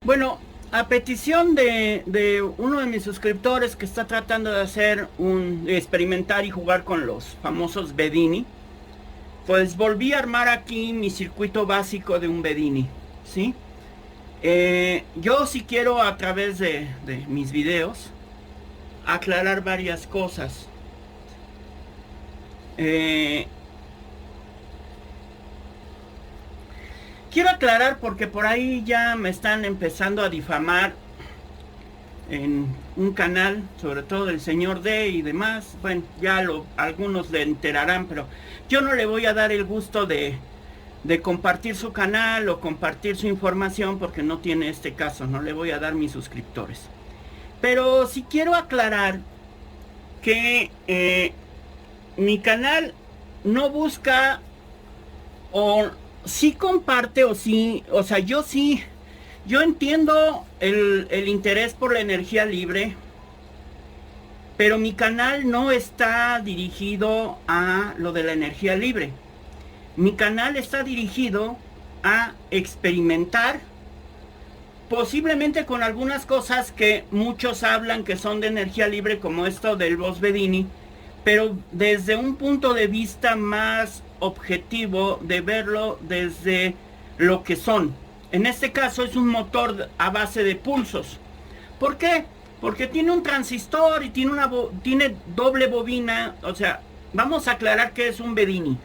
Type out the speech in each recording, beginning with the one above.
Bueno, a petición de uno de mis suscriptores que está tratando de hacer experimentar y jugar con los famosos Bedini, pues volví a armar aquí mi circuito básico de un Bedini, ¿sí? Yo sí quiero a través de mis videos aclarar varias cosas. Eh, Quiero aclarar porque por ahí ya me están empezando a difamar en un canal, sobre todo del señor D y demás. Bueno, algunos le enterarán, pero yo no le voy a dar el gusto de compartir su canal o compartir su información porque no tiene este caso, no le voy a dar mis suscriptores. Pero sí quiero aclarar que mi canal no busca o sí comparte o sí, o sea, yo sí, yo entiendo el interés por la energía libre, pero mi canal no está dirigido a lo de la energía libre. Mi canal está dirigido a experimentar, posiblemente con algunas cosas que muchos hablan que son de energía libre, como esto del Boss Bedini, pero desde un punto de vista más objetivo, de verlo desde lo que son. En este caso es un motor a base de pulsos. ¿Por qué? Porque tiene un transistor y tiene doble bobina. O sea, vamos a aclarar qué es un Bedini.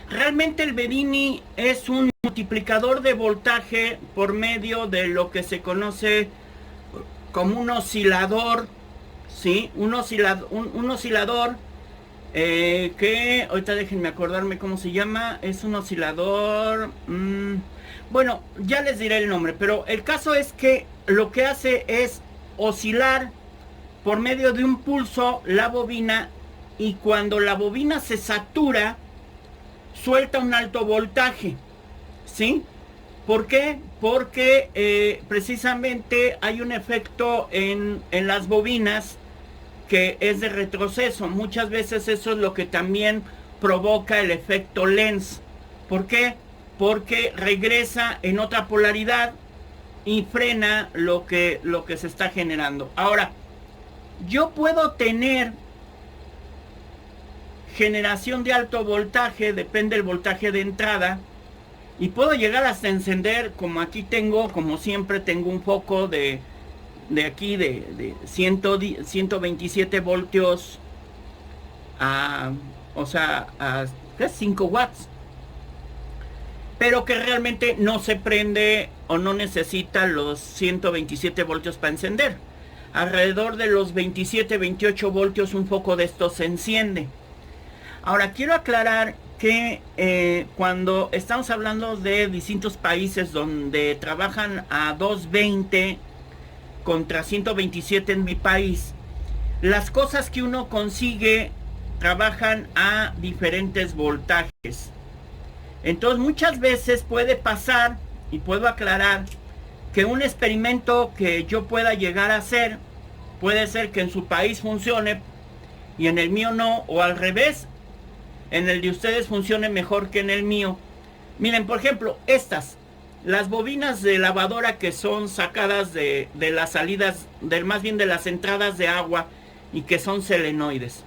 Realmente el Bedini es un multiplicador de voltaje por medio de lo que se conoce como un oscilador, ¿sí? Un oscilador que ahorita déjenme acordarme cómo se llama. Es un oscilador... bueno, ya les diré el nombre, pero el caso es que lo que hace es oscilar por medio de un pulso la bobina, y cuando la bobina se satura, suelta un alto voltaje, ¿sí? ¿Por qué? Porque precisamente hay un efecto en las bobinas que es de retroceso. Muchas veces eso es lo que también provoca el efecto Lenz. ¿Por qué? Porque regresa en otra polaridad y frena lo que se está generando. Ahora, yo puedo tener generación de alto voltaje, depende del voltaje de entrada, y puedo llegar hasta encender, como aquí tengo, como siempre tengo un foco de aquí de 127 voltios a, o sea, a 5 watts, pero que realmente no se prende o no necesita los 127 voltios para encender. Alrededor de los 27-28 voltios un foco de estos se enciende. Ahora quiero aclarar que cuando estamos hablando de distintos países donde trabajan a 220 contra 127 en mi país, las cosas que uno consigue trabajan a diferentes voltajes. Entonces muchas veces puede pasar, y puedo aclarar, que un experimento que yo pueda llegar a hacer, puede ser que en su país funcione y en el mío no, o al revés, en el de ustedes funcione mejor que en el mío. Miren, por ejemplo, las bobinas de lavadora que son sacadas de las salidas, más bien de las entradas de agua, y que son selenoides.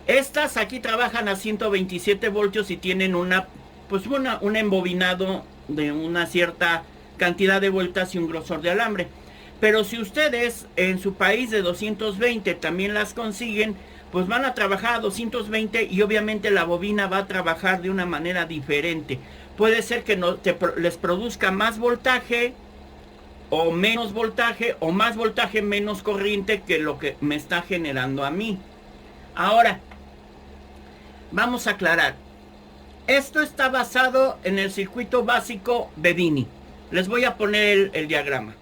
Estas aquí trabajan a 127 voltios y tienen un embobinado de una cierta cantidad de vueltas y un grosor de alambre. Pero si ustedes en su país de 220 también las consiguen, pues van a trabajar a 220 y obviamente la bobina va a trabajar de una manera diferente. Puede ser que les produzca más voltaje o menos voltaje, o más voltaje menos corriente que lo que me está generando a mí. Ahora, vamos a aclarar. Esto está basado en el circuito básico Bedini. Les voy a poner el diagrama.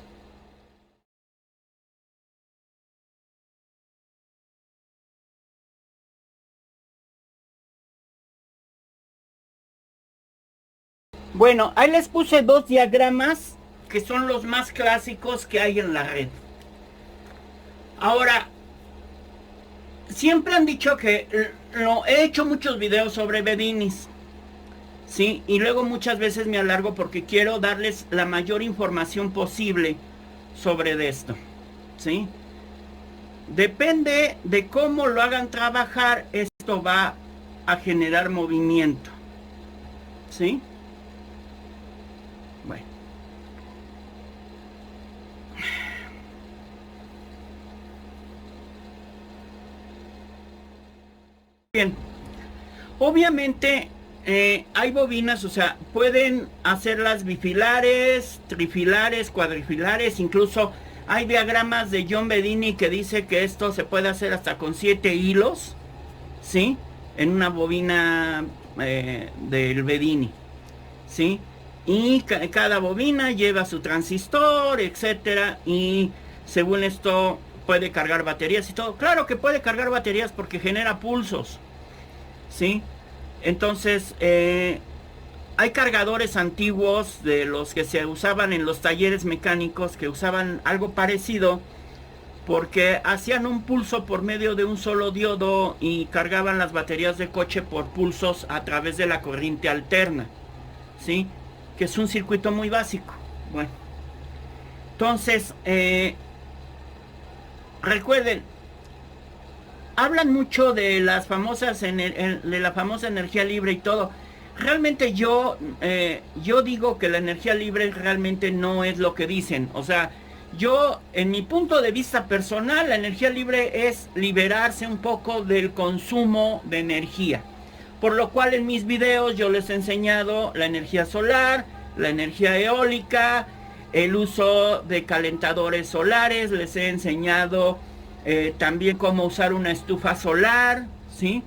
Bueno, ahí les puse dos diagramas que son los más clásicos que hay en la red. Ahora, siempre han dicho que he hecho muchos videos sobre Bedinis. ¿sí? Y luego muchas veces me alargo porque quiero darles la mayor información posible sobre esto, ¿sí? Depende de cómo lo hagan trabajar, esto va a generar movimiento, ¿sí? Bueno. Bien. Obviamente hay bobinas, o sea, pueden hacerlas bifilares, trifilares, cuadrifilares, incluso hay diagramas de John Bedini que dice que esto se puede hacer hasta con 7 hilos, ¿sí? En una bobina del Bedini, ¿sí? Y cada bobina lleva su transistor, etcétera, y según esto puede cargar baterías y todo. Claro que puede cargar baterías porque genera pulsos, ¿sí? Entonces, hay cargadores antiguos de los que se usaban en los talleres mecánicos que usaban algo parecido porque hacían un pulso por medio de un solo diodo y cargaban las baterías de coche por pulsos a través de la corriente alterna, ¿sí? Que es un circuito muy básico. Bueno, entonces, recuerden, hablan mucho de las famosas de la famosa energía libre y todo. Realmente yo digo que la energía libre realmente no es lo que dicen. O sea, yo en mi punto de vista personal, la energía libre es liberarse un poco del consumo de energía. Por lo cual en mis videos yo les he enseñado la energía solar, la energía eólica, el uso de calentadores solares, les he enseñado también cómo usar una estufa solar, ¿sí?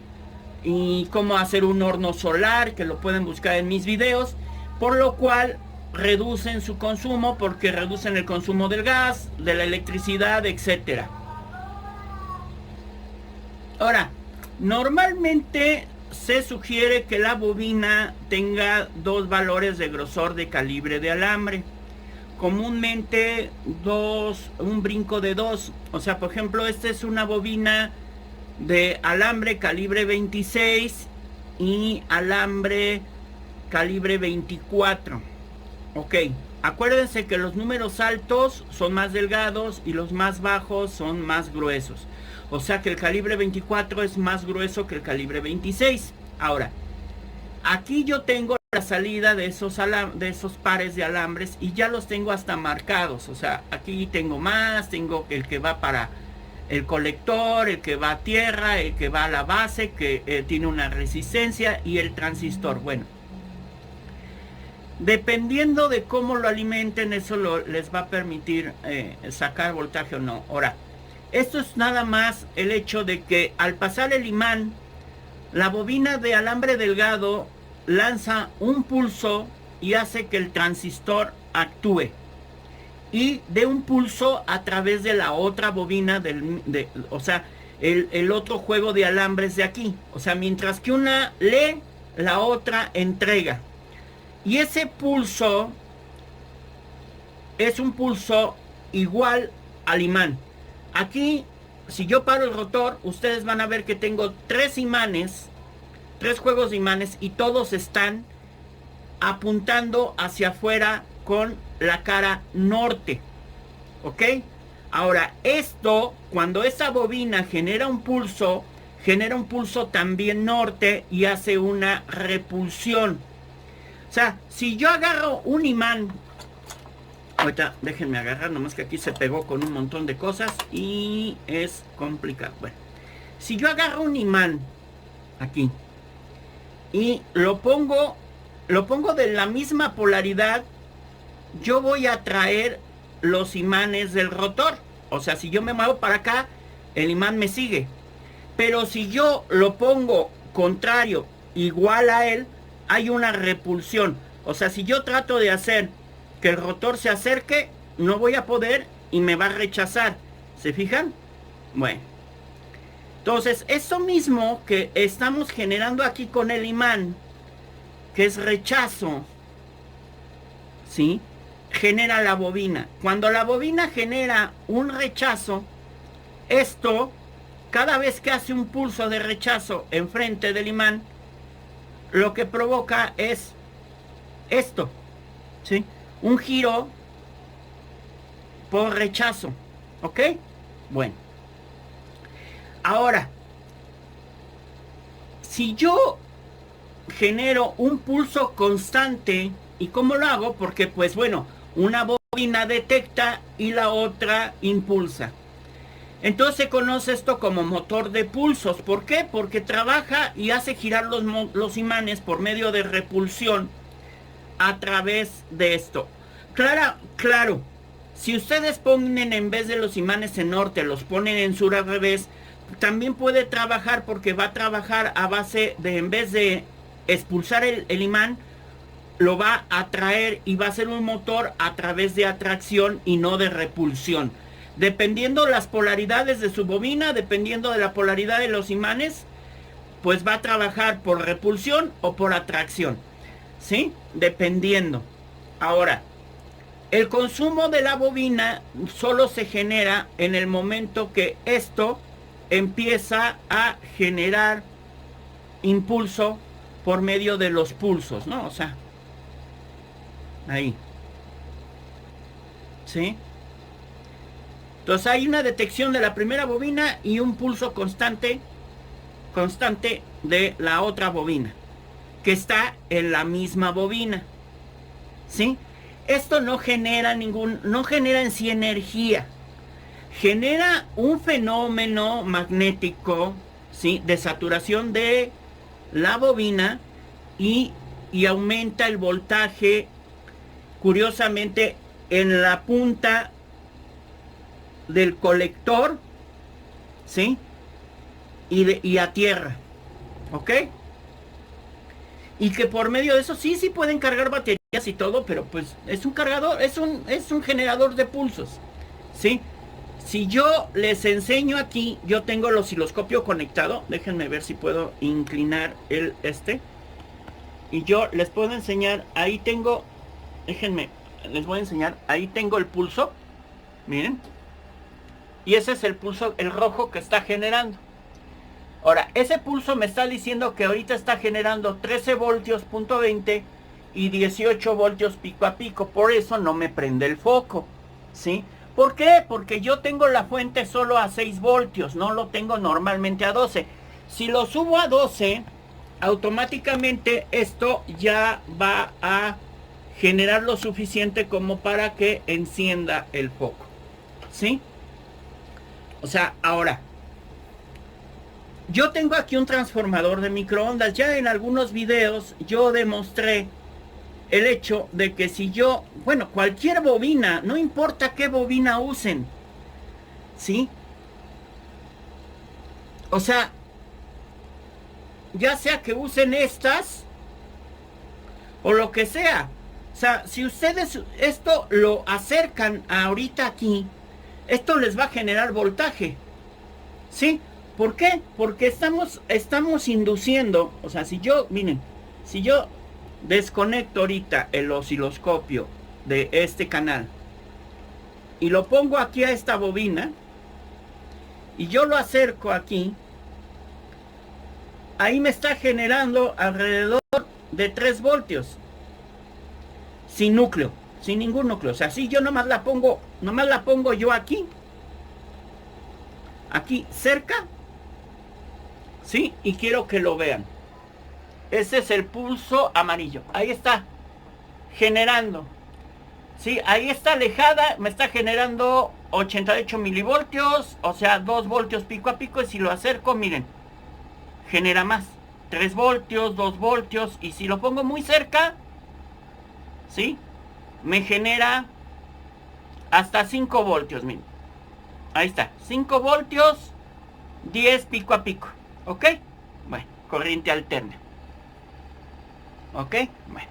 Y cómo hacer un horno solar, que lo pueden buscar en mis videos, por lo cual reducen su consumo porque reducen el consumo del gas, de la electricidad, etcétera. Ahora, normalmente se sugiere que la bobina tenga 2 valores de grosor de calibre de alambre. Comúnmente un brinco de 2. O sea, por ejemplo, esta es una bobina de alambre calibre 26 y alambre calibre 24. Ok, acuérdense que los números altos son más delgados y los más bajos son más gruesos. O sea que el calibre 24 es más grueso que el calibre 26. Ahora, aquí yo tengo la salida de esos pares de alambres y ya los tengo hasta marcados. O sea, aquí tengo más, tengo el que va para el colector, el que va a tierra, el que va a la base, que tiene una resistencia, y el transistor. Bueno, dependiendo de cómo lo alimenten, eso les va a permitir sacar voltaje o no. Ahora, esto es nada más el hecho de que al pasar el imán, la bobina de alambre delgado lanza un pulso y hace que el transistor actúe y dé un pulso a través de la otra bobina o sea, el otro juego de alambres de aquí. O sea, mientras que una lee, la otra entrega. Y ese pulso es un pulso igual al imán. Aquí, si yo paro el rotor, ustedes van a ver que tengo 3 imanes, 3 juegos de imanes, y todos están apuntando hacia afuera con la cara norte. ¿Ok? Ahora, esto, cuando esa bobina genera un pulso también norte y hace una repulsión. O sea, si yo agarro un imán, ahorita déjenme agarrar, nomás que aquí se pegó con un montón de cosas y es complicado. Bueno, si yo agarro un imán aquí y lo pongo de la misma polaridad, yo voy a traer los imanes del rotor. O sea, si yo me muevo para acá, el imán me sigue. Pero si yo lo pongo contrario, igual a él, hay una repulsión. O sea, si yo trato de hacer que el rotor se acerque, no voy a poder y me va a rechazar. ¿Se fijan? Bueno. Entonces, eso mismo que estamos generando aquí con el imán, que es rechazo, ¿sí?, genera la bobina. Cuando la bobina genera un rechazo, esto, cada vez que hace un pulso de rechazo enfrente del imán, lo que provoca es esto, ¿sí? Un giro por rechazo, ¿ok? Bueno, ahora, si yo genero un pulso constante, ¿y cómo lo hago? Porque, pues bueno, una bobina detecta y la otra impulsa. Entonces se conoce esto como motor de pulsos. ¿Por qué? Porque trabaja y hace girar los imanes por medio de repulsión a través de esto. Claro, si ustedes ponen en vez de los imanes en norte, los ponen en sur al revés, también puede trabajar porque va a trabajar a base de, en vez de expulsar el imán, lo va a atraer y va a ser un motor a través de atracción y no de repulsión. Dependiendo las polaridades de su bobina, dependiendo de la polaridad de los imanes, pues va a trabajar por repulsión o por atracción. ¿Sí? Dependiendo. Ahora, el consumo de la bobina solo se genera en el momento que esto empieza a generar impulso por medio de los pulsos, ¿no? O sea, ahí. ¿Sí? Entonces hay una detección de la primera bobina y un pulso constante de la otra bobina, que está en la misma bobina. ¿Sí? Esto no genera en sí energía. Genera un fenómeno magnético, ¿sí? De saturación de la bobina y, y aumenta el voltaje, curiosamente, en la punta del colector, ¿sí? Y a tierra, ¿ok? Y que por medio de eso sí pueden cargar baterías y todo, pero pues es un cargador, es un generador de pulsos, ¿sí? Si yo les enseño aquí, yo tengo el osciloscopio conectado, déjenme ver si puedo inclinar y yo les puedo enseñar, ahí tengo, déjenme, les voy a enseñar, ahí tengo el pulso, miren, y ese es el pulso, el rojo que está generando. Ahora, ese pulso me está diciendo que ahorita está generando 13 voltios punto 20 y 18 voltios pico a pico. Por eso no me prende el foco, ¿sí? ¿Por qué? Porque yo tengo la fuente solo a 6 voltios, no lo tengo normalmente a 12. Si lo subo a 12, automáticamente esto ya va a generar lo suficiente como para que encienda el foco, ¿sí? O sea, ahora, yo tengo aquí un transformador de microondas. Ya en algunos videos yo demostré el hecho de que si yo, bueno, cualquier bobina, no importa qué bobina usen, ¿sí? O sea, ya sea que usen estas o lo que sea. O sea, si ustedes esto lo acercan ahorita aquí, esto les va a generar voltaje, ¿sí? ¿Por qué? Porque estamos induciendo, o sea, si yo, miren, si yo desconecto ahorita el osciloscopio de este canal y lo pongo aquí a esta bobina y yo lo acerco aquí, ahí me está generando alrededor de 3 voltios sin núcleo, sin ningún núcleo. O sea, si yo nomás la pongo yo aquí cerca, ¿sí? Y quiero que lo vean. Ese es el pulso amarillo. Ahí está generando. Sí, ahí está alejada, me está generando 88 milivoltios, o sea, 2 voltios pico a pico. Y si lo acerco, miren, genera más. 3 voltios, 2 voltios. Y si lo pongo muy cerca, ¿sí? Me genera hasta 5 voltios, miren. Ahí está, 5 voltios, 10 pico a pico. ¿Ok? Bueno, corriente alterna. ¿Ok? Bueno.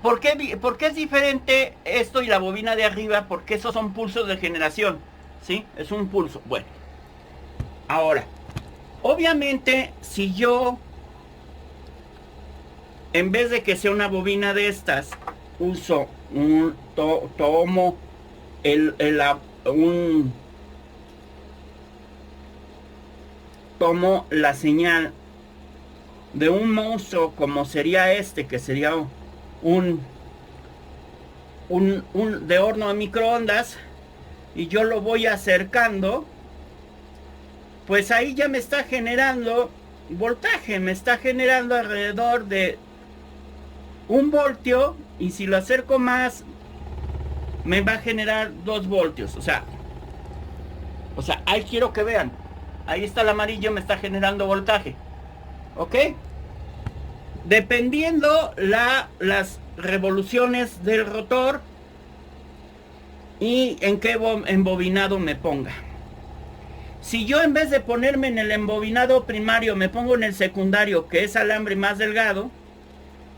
¿Por qué es diferente esto y la bobina de arriba? Porque esos son pulsos de generación, ¿sí? Es un pulso. Bueno, ahora, obviamente, si yo, en vez de que sea una bobina de estas, uso tomo tomo la señal de un monstruo como sería este, que sería un de horno a microondas y yo lo voy acercando, pues ahí ya me está generando voltaje, me está generando alrededor de 1 voltio, y si lo acerco más me va a generar 2 voltios. O sea, ahí quiero que vean, ahí está el amarillo, me está generando voltaje, ¿ok? Dependiendo las revoluciones del rotor y en qué embobinado me ponga. Si yo, en vez de ponerme en el embobinado primario, me pongo en el secundario, que es alambre más delgado,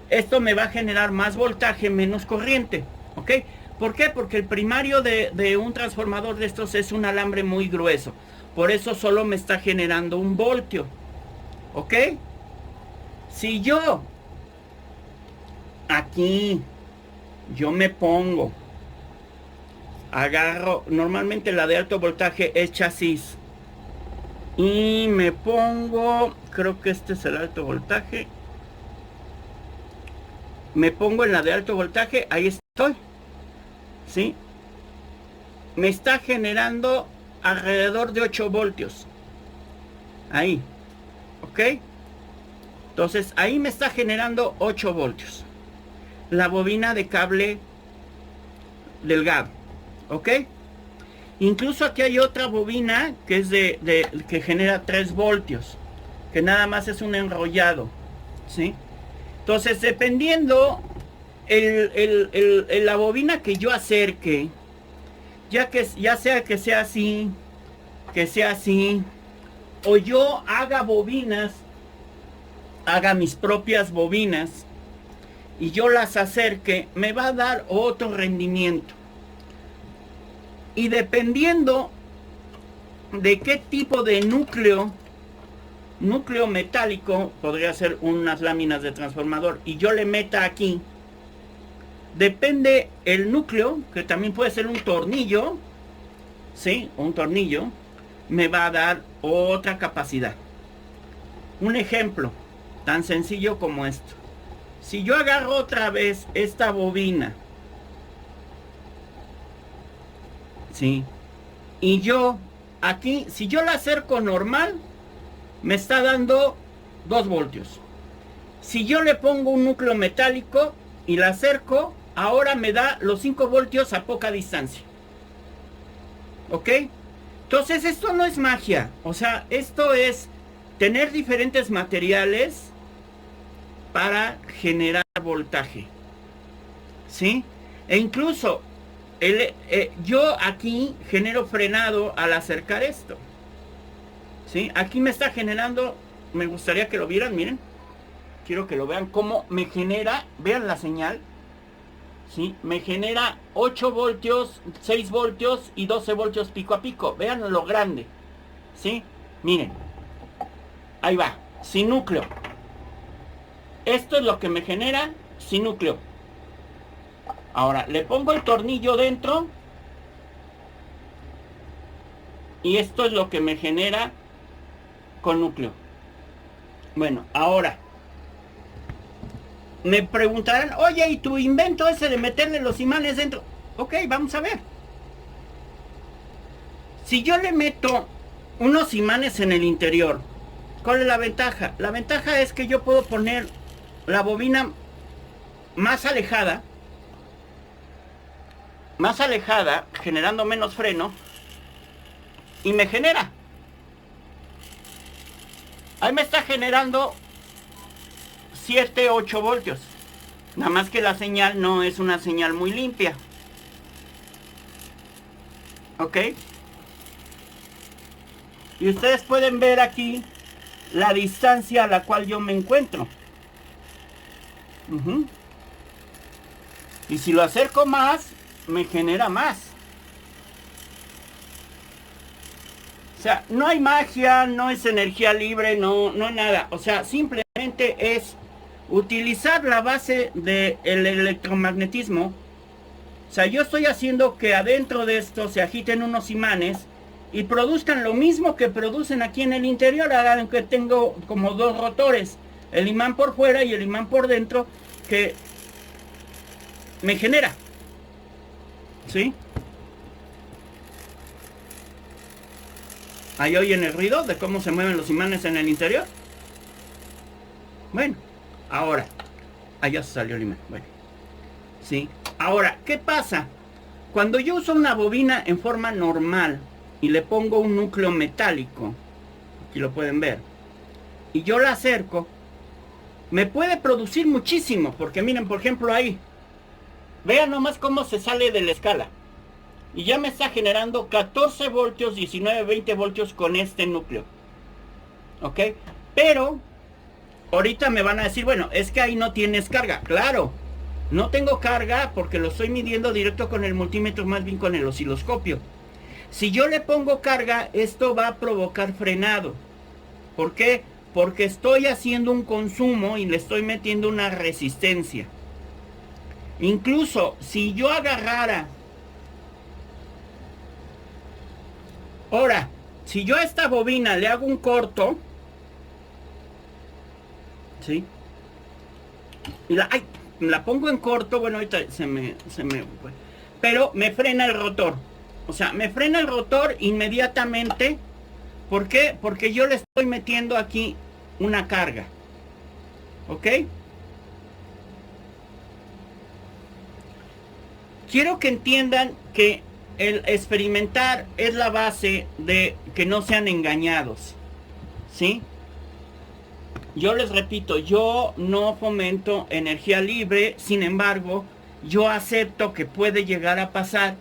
esto me va a generar más voltaje, menos corriente, ¿ok? ¿Por qué? Porque el primario de un transformador de estos es un alambre muy grueso. Por eso solo me está generando 1 voltio, ¿ok? Si yo aquí yo me pongo, agarro, normalmente la de alto voltaje es chasis, y me pongo, creo que este es el alto voltaje, me pongo en la de alto voltaje, ahí estoy, ¿sí? Me está generando alrededor de 8 voltios, ahí, ¿ok? Entonces ahí me está generando 8 voltios. La bobina de cable delgado, ¿ok? Incluso aquí hay otra bobina que es que genera 3 voltios, que nada más es un enrollado, ¿sí? Entonces, dependiendo la bobina que yo acerque, ya sea que sea así, o yo haga mis propias bobinas y yo las acerque, me va a dar otro rendimiento. Y dependiendo de qué tipo de núcleo metálico, podría ser unas láminas de transformador, y yo le meta aquí, depende el núcleo, que también puede ser un tornillo, ¿sí? Un tornillo, me va a dar otra capacidad. Un ejemplo tan sencillo como esto. Si yo agarro otra vez esta bobina, ¿sí? Y yo aquí, si yo la acerco normal, me está dando 2 voltios. Si yo le pongo un núcleo metálico y la acerco, ahora me da los 5 voltios a poca distancia, ¿ok? Entonces esto no es magia, o sea, esto es tener diferentes materiales para generar voltaje, ¿sí? E incluso yo aquí genero frenado al acercar esto, ¿sí? Aquí me está generando, me gustaría que lo vieran, miren, quiero que lo vean cómo me genera, vean la señal, ¿sí? Me genera 8 voltios, 6 voltios y 12 voltios pico a pico, vean lo grande, ¿sí? Miren, ahí va, sin núcleo. Esto es lo que me genera sin núcleo. Ahora, le pongo el tornillo dentro y esto es lo que me genera con núcleo. Bueno, ahora me preguntarán, oye, ¿y tu invento ese de meterle los imanes dentro? Ok, vamos a ver. Si yo le meto unos imanes en el interior, ¿cuál es la ventaja? La ventaja es que yo puedo poner la bobina más alejada, generando menos freno, y me genera. Ahí me está generando 7, 8 voltios. Nada más que la señal no es una señal muy limpia. ¿Ok? Y ustedes pueden ver aquí la distancia a la cual yo me encuentro. Y si lo acerco más, me genera más. O sea, no hay magia, no es energía libre, no nada. O sea, simplemente es utilizar la base del electromagnetismo. O sea, yo estoy haciendo que adentro de esto se agiten unos imanes y produzcan lo mismo que producen aquí en el interior, aunque tengo como 2 rotores, el imán por fuera y el imán por dentro, que me genera. ¿Sí? ¿Ahí oyen el ruido de cómo se mueven los imanes en el interior? Bueno, ahora. Allá se salió el imán. Bueno. ¿Sí? Ahora, ¿qué pasa? Cuando yo uso una bobina en forma normal y le pongo un núcleo metálico, aquí lo pueden ver, y yo la acerco, me puede producir muchísimo, porque miren, por ejemplo, ahí, vean nomás cómo se sale de la escala. Y ya me está generando 14 voltios, 19, 20 voltios con este núcleo. ¿Ok? Pero, ahorita me van a decir, bueno, es que ahí no tienes carga. Claro, no tengo carga porque lo estoy midiendo directo con el multímetro, más bien con el osciloscopio. Si yo le pongo carga, esto va a provocar frenado. ¿Por qué? Porque estoy haciendo un consumo y le estoy metiendo una resistencia. Incluso si yo agarrara... Ahora, si yo a esta bobina le hago un corto, ¿sí? Y la pongo en corto, bueno, ahorita pero me frena el rotor. O sea, me frena el rotor inmediatamente. ¿Por qué? Porque yo le estoy metiendo aquí una carga. ¿Ok? Quiero que entiendan que el experimentar es la base de que no sean engañados. ¿Sí? Yo les repito, yo no fomento energía libre, sin embargo, yo acepto que puede llegar a pasar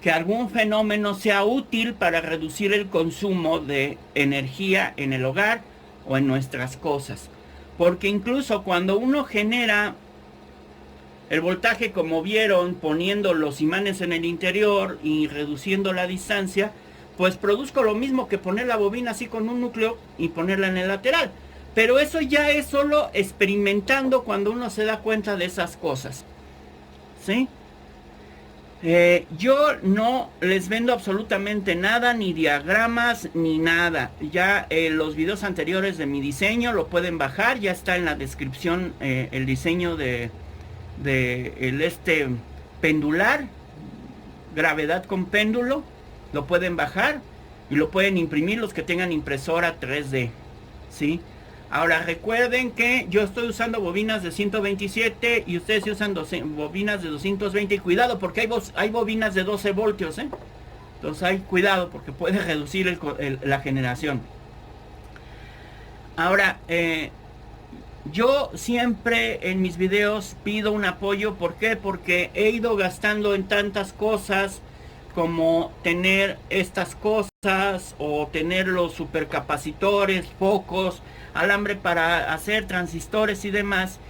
que algún fenómeno sea útil para reducir el consumo de energía en el hogar o en nuestras cosas. Porque incluso cuando uno genera el voltaje, como vieron, poniendo los imanes en el interior y reduciendo la distancia, pues produzco lo mismo que poner la bobina así con un núcleo y ponerla en el lateral. Pero eso ya es solo experimentando cuando uno se da cuenta de esas cosas. ¿Sí? Yo no les vendo absolutamente nada, ni diagramas, ni nada. Ya los videos anteriores de mi diseño lo pueden bajar, ya está en la descripción el diseño de el pendular, gravedad con péndulo, lo pueden bajar y lo pueden imprimir los que tengan impresora 3D, ¿sí? Ahora recuerden que yo estoy usando bobinas de 127 y ustedes usan bobinas de 220. Y cuidado porque hay bobinas de 12 voltios, ¿eh? Entonces hay cuidado porque puede reducir la generación. Ahora, yo siempre en mis videos pido un apoyo. ¿Por qué? Porque he ido gastando en tantas cosas como tener estas cosas o tener los supercapacitores, focos, alambre para hacer transistores y demás.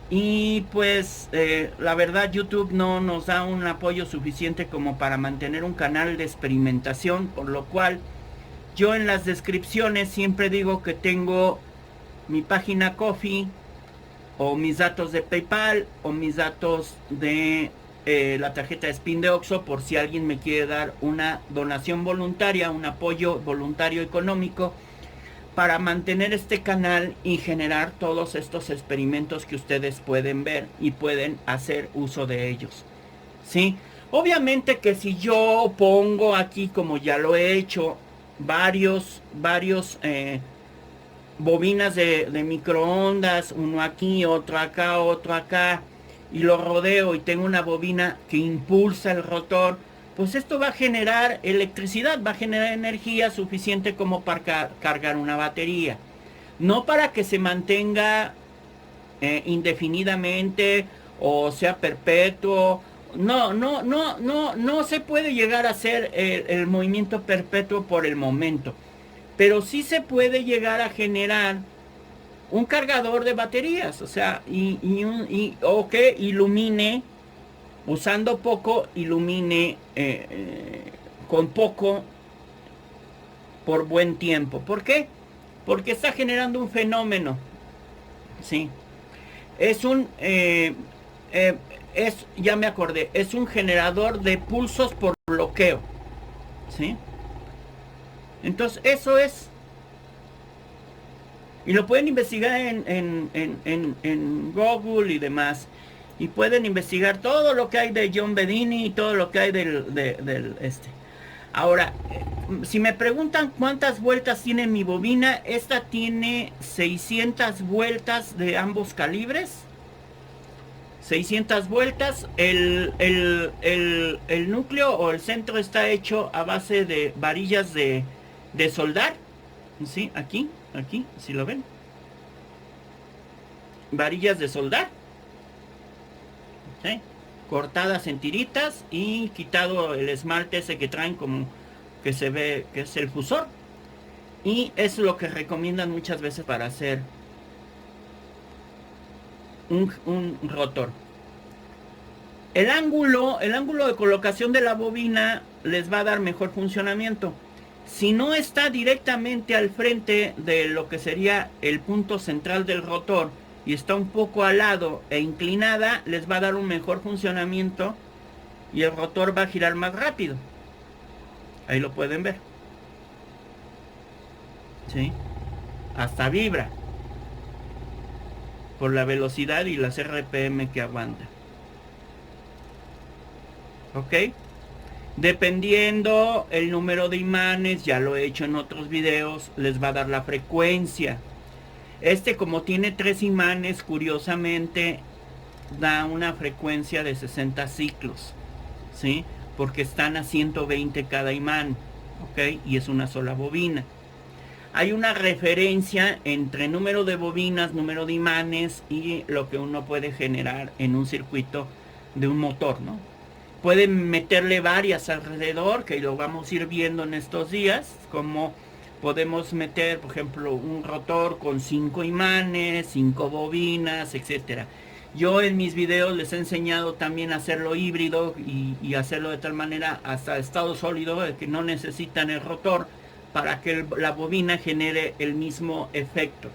Y pues la verdad YouTube no nos da un apoyo suficiente como para mantener un canal de experimentación, por lo cual yo en las descripciones siempre digo que tengo mi página Ko-fi o mis datos de PayPal o mis datos de la tarjeta de Spin de Oxxo, por si alguien me quiere dar una donación voluntaria, un apoyo voluntario económico para mantener este canal y generar todos estos experimentos que ustedes pueden ver y pueden hacer uso de ellos. ¿Sí? Obviamente que si yo pongo aquí, como ya lo he hecho, varios bobinas de microondas, uno aquí, otro acá, y lo rodeo y tengo una bobina que impulsa el rotor, pues esto va a generar electricidad, va a generar energía suficiente como para cargar una batería. No para que se mantenga indefinidamente o sea perpetuo. No se puede llegar a hacer el movimiento perpetuo por el momento. Pero sí se puede llegar a generar un cargador de baterías, o sea, o que ilumine, usando poco, ilumine con poco por buen tiempo. ¿Por qué? Porque está generando un fenómeno, ¿sí? Es ya me acordé, es un generador de pulsos por bloqueo, ¿sí? Entonces, eso es. Y lo pueden investigar en Google y demás. Y pueden investigar todo lo que hay de John Bedini y todo lo que hay Ahora, si me preguntan cuántas vueltas tiene mi bobina, esta tiene 600 vueltas de ambos calibres. 600 vueltas. El núcleo o el centro está hecho a base de varillas de soldar. ¿Sí? Aquí, si lo ven. Varillas de soldar. ¿Sí? Cortadas en tiritas y quitado el esmalte ese que traen como que se ve que es el fusor. Y es lo que recomiendan muchas veces para hacer un rotor. El ángulo de colocación de la bobina les va a dar mejor funcionamiento. Si no está directamente al frente de lo que sería el punto central del rotor y está un poco al lado e inclinada, les va a dar un mejor funcionamiento y el rotor va a girar más rápido. Ahí lo pueden ver. ¿Sí? Hasta vibra por la velocidad y las RPM que aguanta. ¿Ok? Dependiendo el número de imanes, ya lo he hecho en otros videos, les va a dar la frecuencia. Como tiene 3 imanes, curiosamente da una frecuencia de 60 ciclos, ¿sí? Porque están a 120 cada imán, ¿ok? Y es una sola bobina. Hay una referencia entre número de bobinas, número de imanes y lo que uno puede generar en un circuito de un motor, ¿no? Pueden meterle varias alrededor, que lo vamos a ir viendo en estos días, como podemos meter, por ejemplo, un rotor con 5 imanes, 5 bobinas, etcétera. Yo en mis videos les he enseñado también a hacerlo híbrido y hacerlo de tal manera hasta estado sólido, que no necesitan el rotor para que la bobina genere el mismo efecto.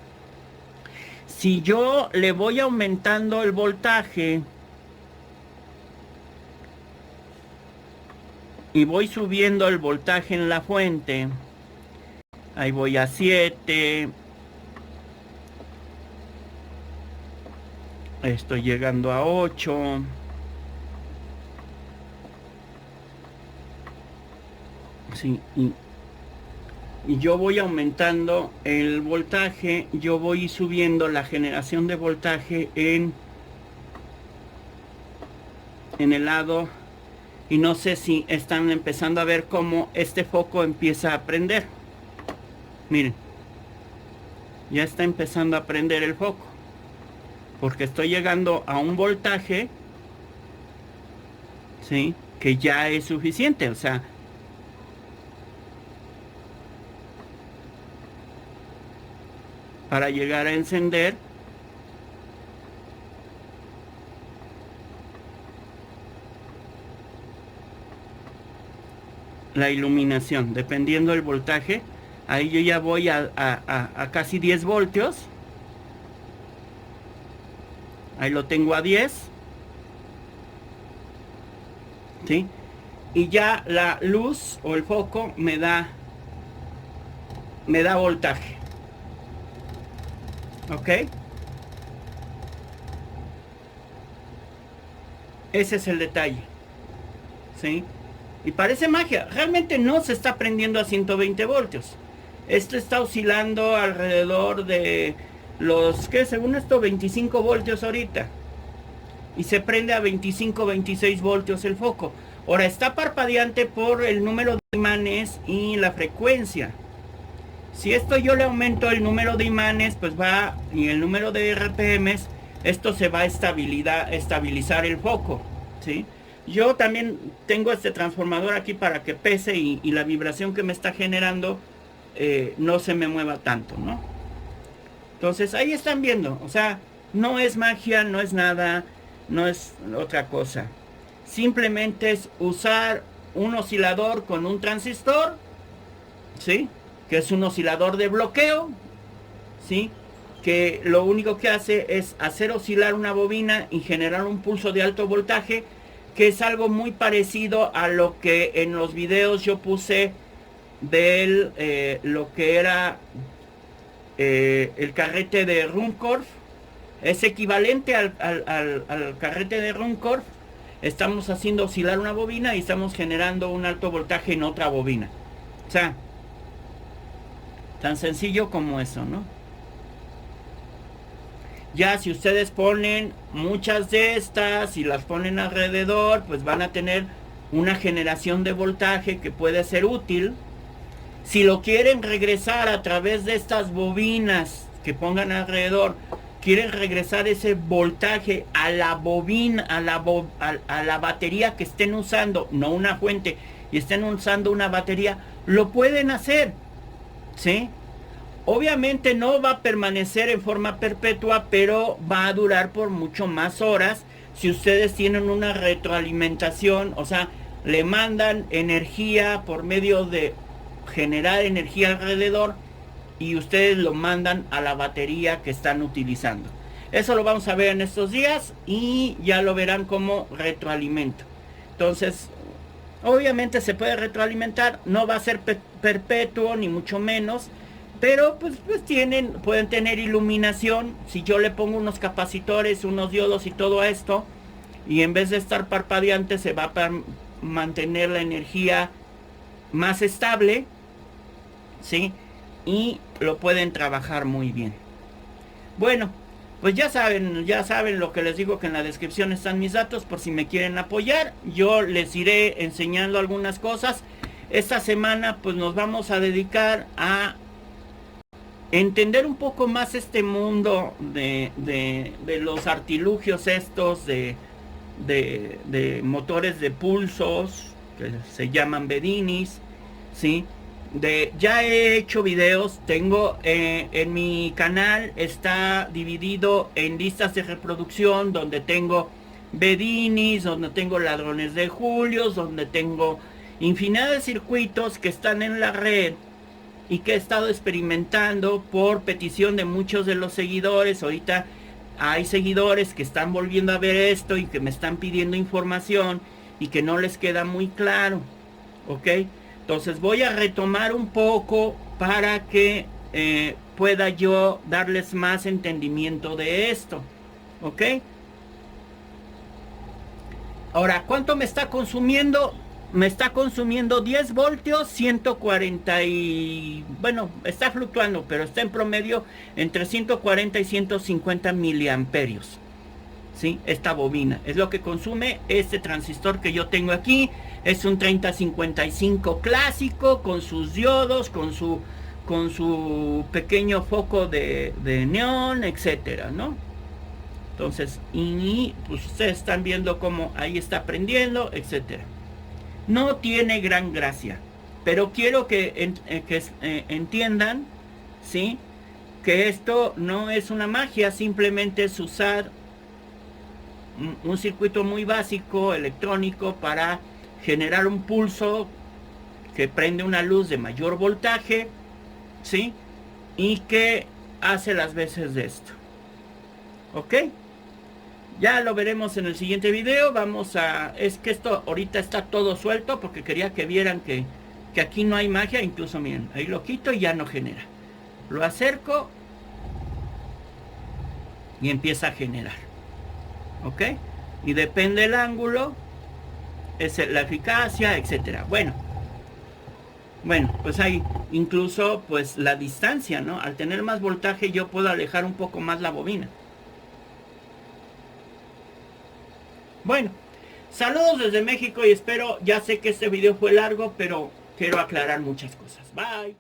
Si yo le voy aumentando el voltaje y voy subiendo el voltaje en la fuente, ahí voy a 7, estoy llegando a 8, sí, y yo voy aumentando el voltaje, yo voy subiendo la generación de voltaje en el lado, y no sé si están empezando a ver cómo este foco empieza a prender. Miren, ya está empezando a prender el foco, porque estoy llegando a un voltaje, ¿sí? Que ya es suficiente, o sea, para llegar a encender la iluminación, dependiendo del voltaje. Ahí yo ya voy a casi 10 voltios. Ahí lo tengo a 10. ¿Sí? Y ya la luz o el foco me da voltaje. ¿Ok? Ese es el detalle. ¿Sí? Y parece magia. Realmente no se está prendiendo a 120 voltios. Esto está oscilando alrededor de los, que según esto, 25 voltios ahorita. Y se prende a 25, 26 voltios el foco. Ahora está parpadeante por el número de imanes y la frecuencia. Si esto yo le aumento el número de imanes, pues va, y el número de RPMs, esto se va a estabilizar el foco, ¿sí? Yo también tengo este transformador aquí para que pese y la vibración que me está generando no se me mueva tanto, ¿no? Entonces ahí están viendo, o sea, no es magia, no es nada, no es otra cosa. Simplemente es usar un oscilador con un transistor, ¿sí? Que es un oscilador de bloqueo, ¿sí? Que lo único que hace es hacer oscilar una bobina y generar un pulso de alto voltaje, que es algo muy parecido a lo que en los videos yo puse de lo que era el carrete de Ruhmkorff, Es equivalente al carrete de Runcorf. Estamos haciendo oscilar una bobina y estamos generando un alto voltaje en otra bobina. O sea, tan sencillo como eso, ¿no? Ya si ustedes ponen muchas de estas y las ponen alrededor, pues van a tener una generación de voltaje que puede ser útil. Si lo quieren regresar a través de estas bobinas que pongan alrededor, quieren regresar ese voltaje a la bobina, a la batería que estén usando, no una fuente, y estén usando una batería, lo pueden hacer, ¿sí? Obviamente no va a permanecer en forma perpetua, pero va a durar por mucho más horas si ustedes tienen una retroalimentación, o sea, le mandan energía por medio de generar energía alrededor y ustedes lo mandan a la batería que están utilizando. Eso lo vamos a ver en estos días y ya lo verán como retroalimento. Entonces, obviamente se puede retroalimentar, no va a ser perpetuo ni mucho menos, pero pues pueden tener iluminación. Si yo le pongo unos capacitores, unos diodos y todo esto, y en vez de estar parpadeante se va a mantener la energía más estable, ¿sí? Y lo pueden trabajar muy bien. Bueno, pues ya saben lo que les digo, que en la descripción están mis datos por si me quieren apoyar. Yo les iré enseñando algunas cosas. Esta semana pues nos vamos a dedicar a entender un poco más este mundo de los artilugios estos de motores de pulsos que se llaman Bedinis, ¿sí? Ya he hecho videos, tengo en mi canal, está dividido en listas de reproducción donde tengo Bedinis, donde tengo ladrones de Julios, donde tengo infinidad de circuitos que están en la red y que he estado experimentando por petición de muchos de los seguidores. Ahorita hay seguidores que están volviendo a ver esto y que me están pidiendo información y que no les queda muy claro, ¿ok? Entonces voy a retomar un poco para que pueda yo darles más entendimiento de esto, ¿ok? Ahora, ¿cuánto me está consumiendo? Me está consumiendo 10 voltios, 140 y... bueno, está fluctuando, pero está en promedio entre 140 y 150 miliamperios. ¿Sí? Esta bobina es lo que consume este transistor que yo tengo aquí. Es un 3055 clásico con sus diodos, con su pequeño foco de neón, etcétera, ¿no? Entonces, y pues ustedes están viendo cómo ahí está prendiendo, etcétera. No tiene gran gracia, pero quiero que entiendan, ¿sí? Que esto no es una magia, simplemente es usar un circuito muy básico electrónico para generar un pulso que prende una luz de mayor voltaje, ¿sí? Y que hace las veces de esto, ¿ok? Ya lo veremos en el siguiente video. Es que esto ahorita está todo suelto porque quería que vieran que aquí no hay magia. Incluso miren, ahí lo quito y ya no genera. Lo acerco y empieza a generar, ¿ok? Y depende del ángulo, es la eficacia, etcétera. Bueno, pues hay incluso pues la distancia, ¿no? Al tener más voltaje yo puedo alejar un poco más la bobina. Bueno, saludos desde México y espero, ya sé que este video fue largo, pero quiero aclarar muchas cosas. Bye.